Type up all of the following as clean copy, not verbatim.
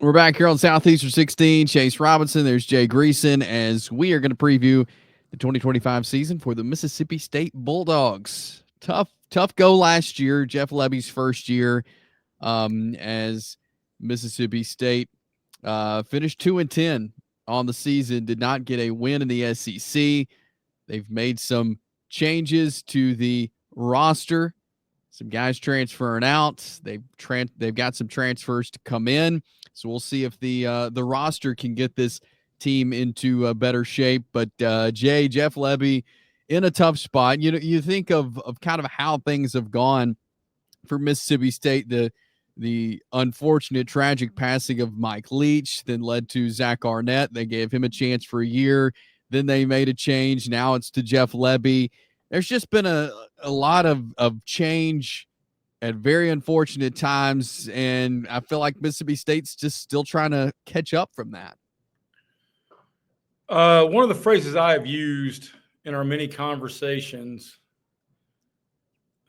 We're back here on Southeastern 16. Chase Robinson, there's Jay Greeson, as we are going to preview the 2025 season for the Mississippi State Bulldogs. Tough go last year. Jeff Lebby's first year as Mississippi State finished 2-10 on the season, did not get a win in the SEC. They've made some changes to the roster. Some guys transferring out. They've got some transfers to come in. So we'll see if the roster can get this team into better shape. But Jeff Lebby in a tough spot. You think of kind of how things have gone for Mississippi State. The unfortunate, tragic passing of Mike Leach then led to Zach Arnett. They gave him a chance for a year. Then they made a change. Now it's to Jeff Lebby. There's just been a lot of change at very unfortunate times, and I feel like Mississippi State's just still trying to catch up from that. One of the phrases I have used in our many conversations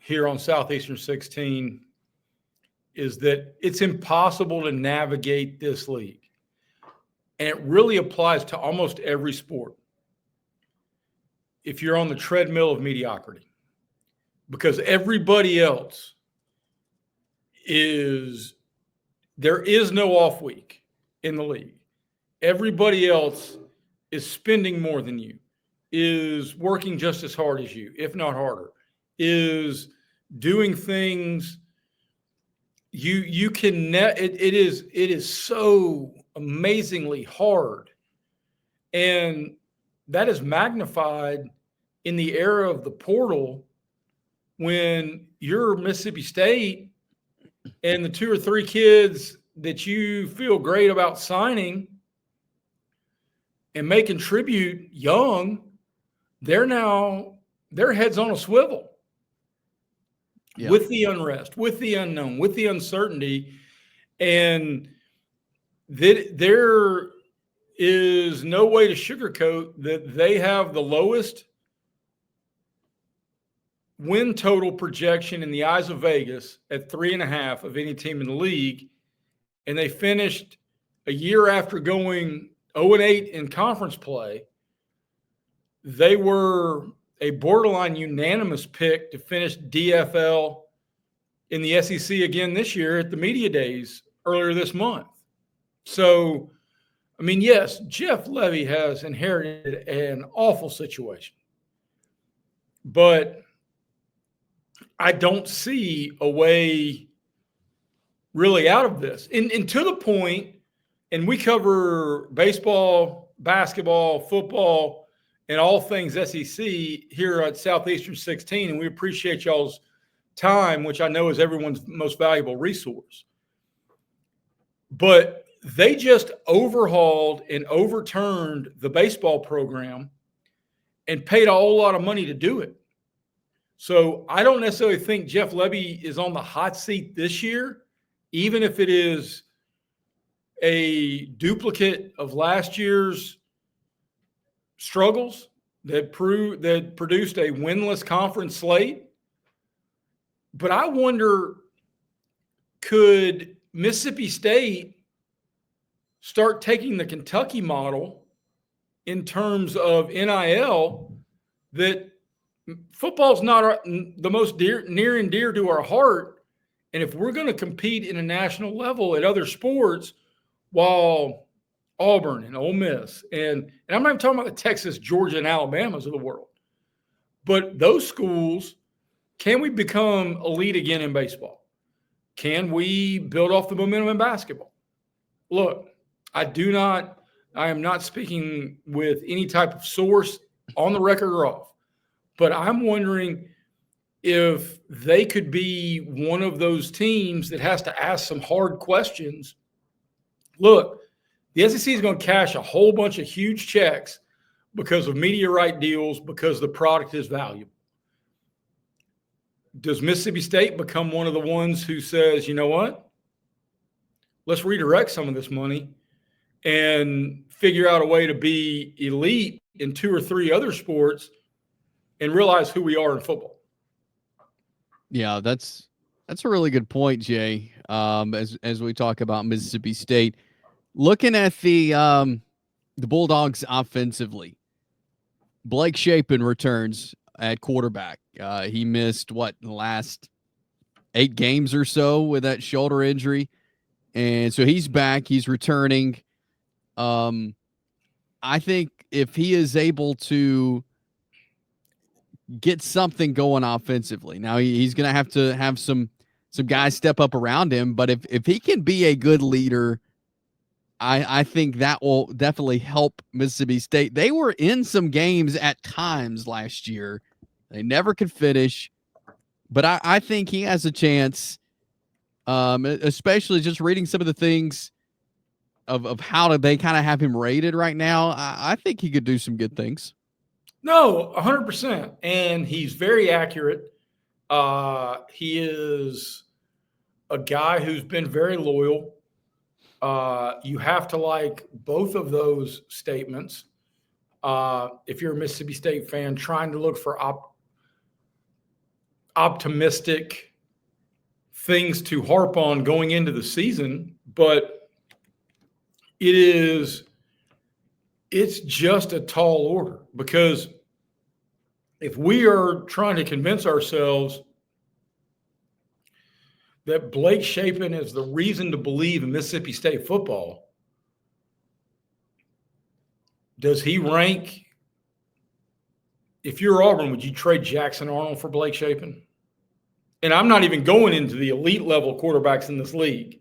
here on Southeastern 16 is that it's impossible to navigate this league. And it really applies to almost every sport if you're on the treadmill of mediocrity, because everybody else there is no off week in the league. Everybody else is spending more than you, is working just as hard as you, if not harder, is doing things you can it is so amazingly hard. And that is magnified in the era of the portal when you're Mississippi State and the 2 or 3 kids that you feel great about signing and may contribute young, their heads on a swivel. Yeah. With the unrest, with the unknown, with the uncertainty. And there is no way to sugarcoat that they have the lowest win total projection in the eyes of Vegas at 3.5 of any team in the league. And they finished a year after going 0-8 in conference play. They were a borderline unanimous pick to finish DFL in the SEC again this year at the media days earlier this month. So, I mean, yes, Jeff Lebby has inherited an awful situation, but I don't see a way really out of this. And to the point, and we cover baseball, basketball, football, and all things SEC here at Southeastern 16, and we appreciate y'all's time, which I know is everyone's most valuable resource. But they just overhauled and overturned the baseball program and paid a whole lot of money to do it. So I don't necessarily think Jeff Lebby is on the hot seat this year, even if it is a duplicate of last year's struggles that produced a winless conference slate. But I wonder, could Mississippi State start taking the Kentucky model in terms of NIL, that football's not the most near and dear to our heart. And if we're going to compete in a national level at other sports, while Auburn and Ole Miss, and I'm not even talking about the Texas, Georgia, and Alabamas of the world, but those schools, can we become elite again in baseball? Can we build off the momentum in basketball? Look, I am not speaking with any type of source on the record or off, but I'm wondering if they could be one of those teams that has to ask some hard questions. Look, the SEC is going to cash a whole bunch of huge checks because of media right deals, because the product is valuable. Does Mississippi State become one of the ones who says, you know what, let's redirect some of this money and figure out a way to be elite in 2 or 3 other sports and realize who we are in football? Yeah, that's a really good point, Jay. As we talk about Mississippi State, Looking at the Bulldogs offensively, Blake Shapen returns at quarterback. He missed the last 8 games or so with that shoulder injury, and so he's back. He's returning. I think if he is able to get something going offensively, now he's going to have some guys step up around him. But if he can be a good leader, I think that will definitely help Mississippi State. They were in some games at times last year. They never could finish. But I think he has a chance, especially just reading some of the things of how they kind of have him rated right now. I think he could do some good things. No, 100%. And he's very accurate. He is a guy who's been very loyal. You have to like both of those statements. If you're a Mississippi State fan trying to look for optimistic things to harp on going into the season, but it's just a tall order, because if we are trying to convince ourselves that Blake Shapen is the reason to believe in Mississippi State football, does he rank? If you're Auburn, would you trade Jackson Arnold for Blake Shapen? And I'm not even going into the elite level quarterbacks in this league.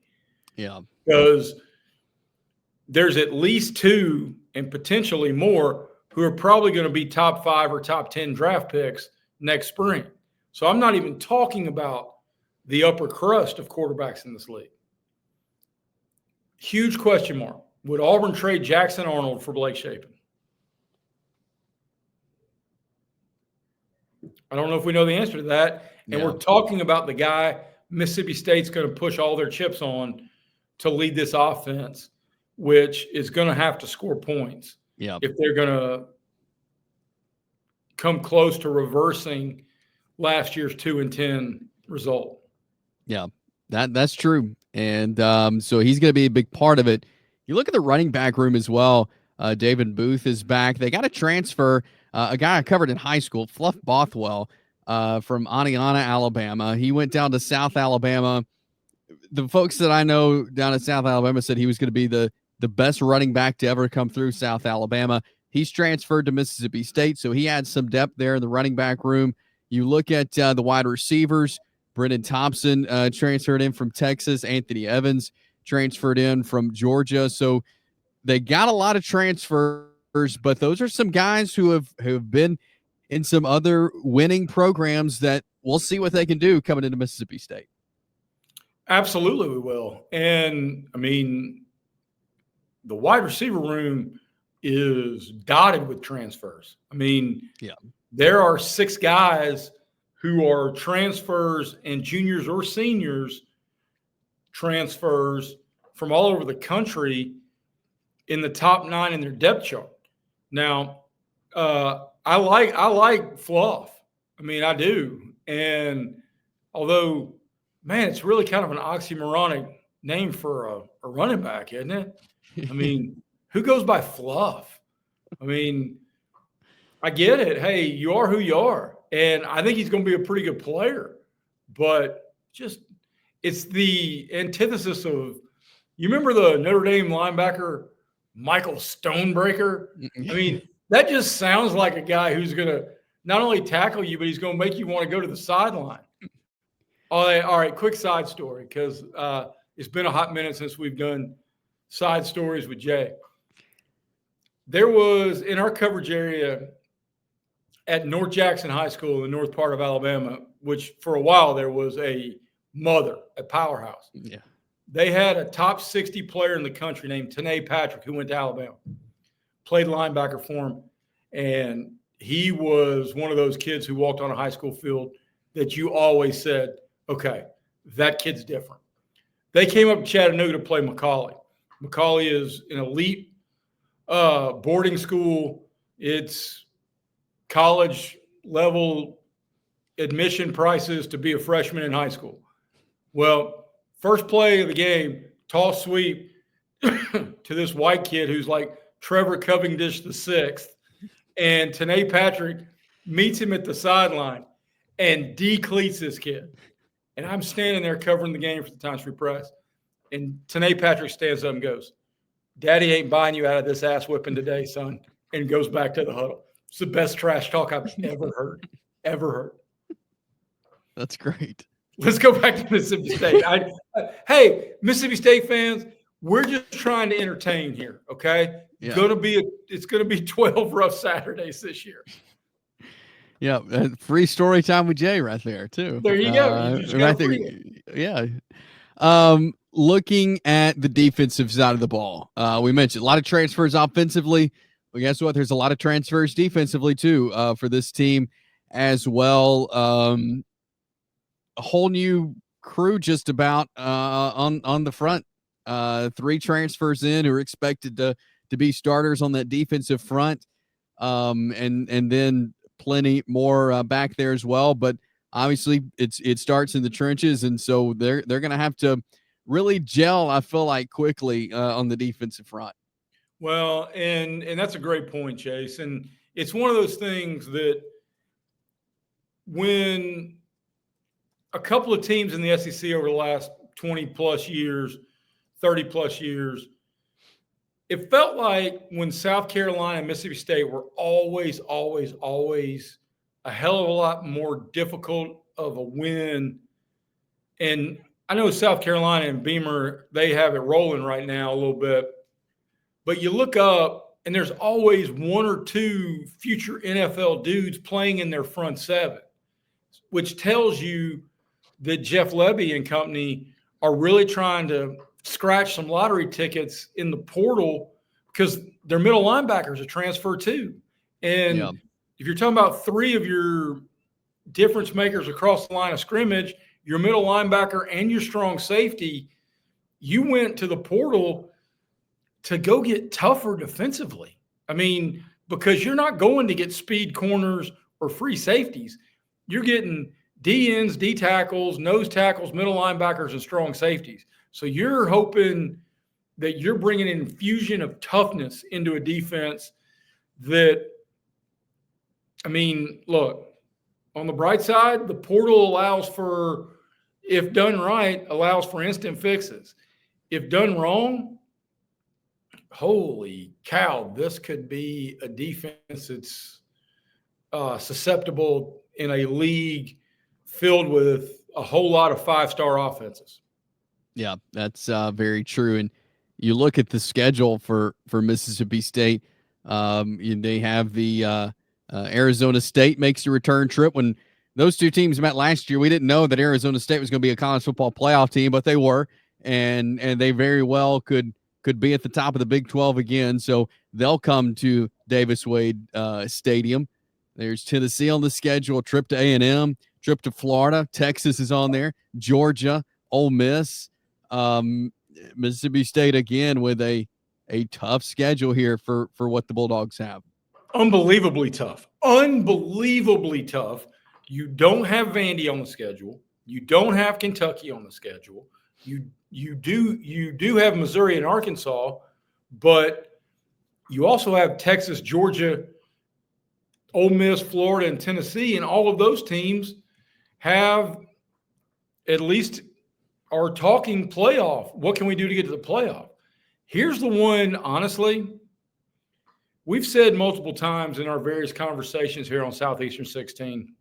Yeah. Because there's at least 2 and potentially more who are probably going to be top 5 or top 10 draft picks next spring. So I'm not even talking about the upper crust of quarterbacks in this league. Huge question mark. Would Auburn trade Jackson Arnold for Blake Shapen? I don't know if we know the answer to that. And we're talking about the guy Mississippi State's going to push all their chips on to lead this offense, which is going to have to score points if they're going to come close to reversing last year's 2-10 result. Yeah, that's true. And so he's going to be a big part of it. You look at the running back room as well. David Booth is back. They got to transfer a guy I covered in high school, Fluff Bothwell, from Aniana, Alabama. He went down to South Alabama. The folks that I know down at South Alabama said he was going to be the best running back to ever come through South Alabama. He's transferred to Mississippi State, so he had some depth there in the running back room. You look at the wide receivers. Brendan Thompson transferred in from Texas. Anthony Evans transferred in from Georgia. So they got a lot of transfers, but those are some guys who have been in some other winning programs that we'll see what they can do coming into Mississippi State. Absolutely, we will. And, I mean, the wide receiver room is dotted with transfers. I mean, there are 6 guys who are transfers and juniors or seniors transfers from all over the country in the top 9 in their depth chart. Now, I like Fluff. I mean, I do. And although, man, it's really kind of an oxymoronic name for a running back, isn't it? I mean, who goes by Fluff? I mean, I get it. Hey, you are who you are. And I think he's going to be a pretty good player. But just it's the antithesis of, you remember the Notre Dame linebacker, Michael Stonebreaker? I mean, that just sounds like a guy who's going to not only tackle you, but he's going to make you want to go to the sideline. All right, quick side story, because it's been a hot minute since we've done side stories with Jay. There was, in our coverage area at North Jackson High School in the north part of Alabama, which for a while there was a powerhouse. Yeah. They had a top 60 player in the country named Tanae Patrick, who went to Alabama, played linebacker for him. And he was one of those kids who walked on a high school field that you always said, okay, that kid's different. They came up to Chattanooga to play McCallie. McCallie is an elite boarding school. It's college level admission prices to be a freshman in high school. Well, first play of the game, toss sweep, to this white kid who's like Trevor Cavendish the sixth, and Tanae Patrick meets him at the sideline and decleats this kid. And I'm standing there covering the game for the Times Free Press, and Tanae Patrick stands up and goes, "Daddy ain't buying you out of this ass whipping today, son," and goes back to the huddle. It's the best trash talk I've ever heard. Ever heard. That's great. Let's go back to Mississippi State. Hey, Mississippi State fans, we're just trying to entertain here, okay? Yeah. It's gonna be 12 rough Saturdays this year. Yeah, free story time with Jay right there too. There you go. You just right there. Yeah. Looking at the defensive side of the ball, we mentioned a lot of transfers offensively, but guess what? There's a lot of transfers defensively too for this team as well. A whole new crew just about on the front. 3 transfers in who are expected to be starters on that defensive front, and then plenty more back there as well. But obviously, it starts in the trenches, and so they're going to have to really gel, I feel like, quickly on the defensive front. Well, and that's a great point, Chase. And it's one of those things that when a couple of teams in the SEC over the last 20 plus years, 30 plus years, it felt like when South Carolina and Mississippi State were always a hell of a lot more difficult of a win. And I know South Carolina and Beamer, they have it rolling right now a little bit. But you look up, and there's always 1 or 2 future NFL dudes playing in their front 7, which tells you that Jeff Lebby and company are really trying to scratch some lottery tickets in the portal because their middle linebackers are transferred too. And if you're talking about 3 of your difference makers across the line of scrimmage, your middle linebacker and your strong safety, you went to the portal to go get tougher defensively. I mean, because you're not going to get speed corners or free safeties. You're getting D-ends, D-tackles, nose tackles, middle linebackers, and strong safeties. So you're hoping that you're bringing an infusion of toughness into a defense that, I mean, look, on the bright side, the portal allows for, if done right, allows for instant fixes. If done wrong, holy cow, this could be a defense that's susceptible in a league filled with a whole lot of 5-star offenses. Yeah, that's very true. And you look at the schedule for Mississippi State. They have the Arizona State makes a return trip. When those 2 teams met last year, we didn't know that Arizona State was going to be a college football playoff team, but they were, and they very well could be at the top of the Big 12 again. So they'll come to Davis Wade Stadium. There's Tennessee on the schedule, trip to A&M, trip to Florida. Texas is on there, Georgia, Ole Miss, Mississippi State again with a tough schedule here for what the Bulldogs have. Unbelievably tough. Unbelievably tough. You don't have Vandy on the schedule. You don't have Kentucky on the schedule. You do have Missouri and Arkansas, but you also have Texas, Georgia, Ole Miss, Florida, and Tennessee, and all of those teams have at least are talking playoff. What can we do to get to the playoff? Here's the one, honestly, we've said multiple times in our various conversations here on Southeastern 16.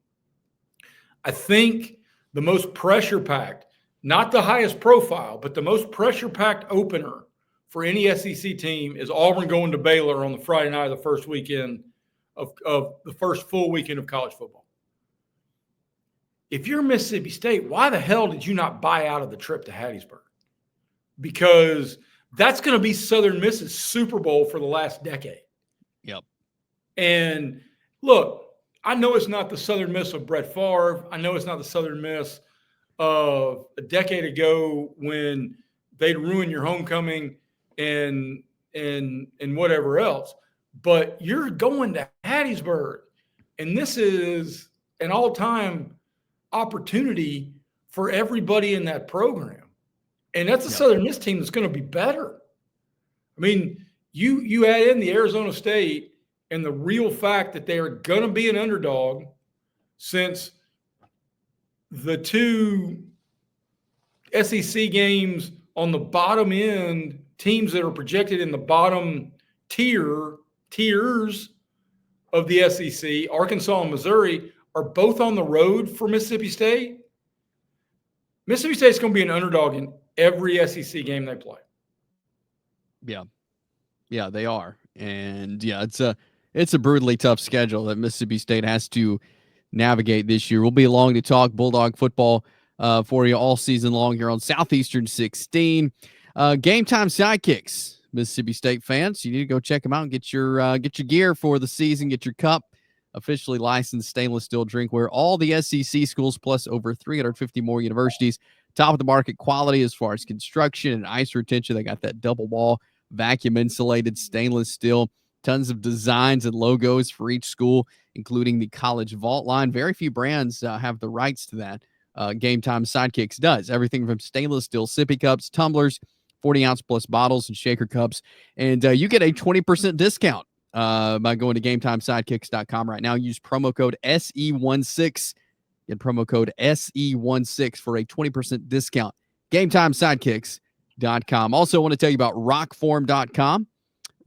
I think the most pressure-packed, not the highest profile, but the most pressure-packed opener for any SEC team is Auburn going to Baylor on the Friday night of the first weekend of the first full weekend of college football. If you're Mississippi State, why the hell did you not buy out of the trip to Hattiesburg? Because that's going to be Southern Miss's Super Bowl for the last decade. Yep. And look, I know it's not the Southern Miss of Brett Favre. I know it's not the Southern Miss of a decade ago when they'd ruin your homecoming and whatever else. But you're going to Hattiesburg, and this is an all-time opportunity for everybody in that program. And that's a Southern Miss team that's going to be better. I mean, you add in the Arizona State and the real fact that they are going to be an underdog, since the two SEC games on the bottom end, teams that are projected in the bottom tiers of the SEC, Arkansas and Missouri, are both on the road for Mississippi State. Mississippi State's going to be an underdog in every SEC game they play. Yeah, they are. And yeah, it's a brutally tough schedule that Mississippi State has to navigate this year. We'll be along to talk Bulldog football for you all season long here on Southeastern 16. Game Time Sidekicks, Mississippi State fans. You need to go check them out and get your gear for the season, get your cup. Officially licensed stainless steel drinkware. All the SEC schools plus over 350 more universities. Top of the market quality as far as construction and ice retention. They got that double wall, vacuum insulated stainless steel. Tons of designs and logos for each school, including the college vault line. Very few brands have the rights to that. Game Time Sidekicks does. Everything from stainless steel sippy cups, tumblers, 40-ounce plus bottles, and shaker cups. And you get a 20% discount by going to GameTimeSidekicks.com right now. Use promo code SE16. Get promo code SE16 for a 20% discount. GameTimeSidekicks.com. Also want to tell you about ROKFORM.com.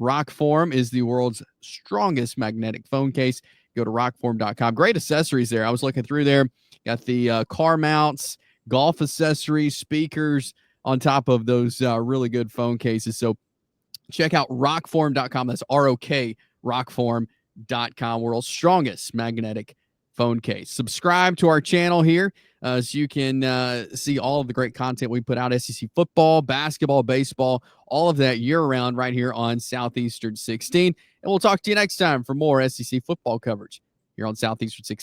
ROKFORM is the world's strongest magnetic phone case. Go to ROKFORM.com. Great accessories there. I was looking through there. Got the car mounts, golf accessories, speakers on top of those really good phone cases. So check out ROKFORM.com. That's ROK, ROKFORM.com, world's strongest magnetic phone case. Subscribe to our channel here so you can see all of the great content we put out. SEC football, basketball, baseball, all of that year-round right here on Southeastern 16. And we'll talk to you next time for more SEC football coverage here on Southeastern 16.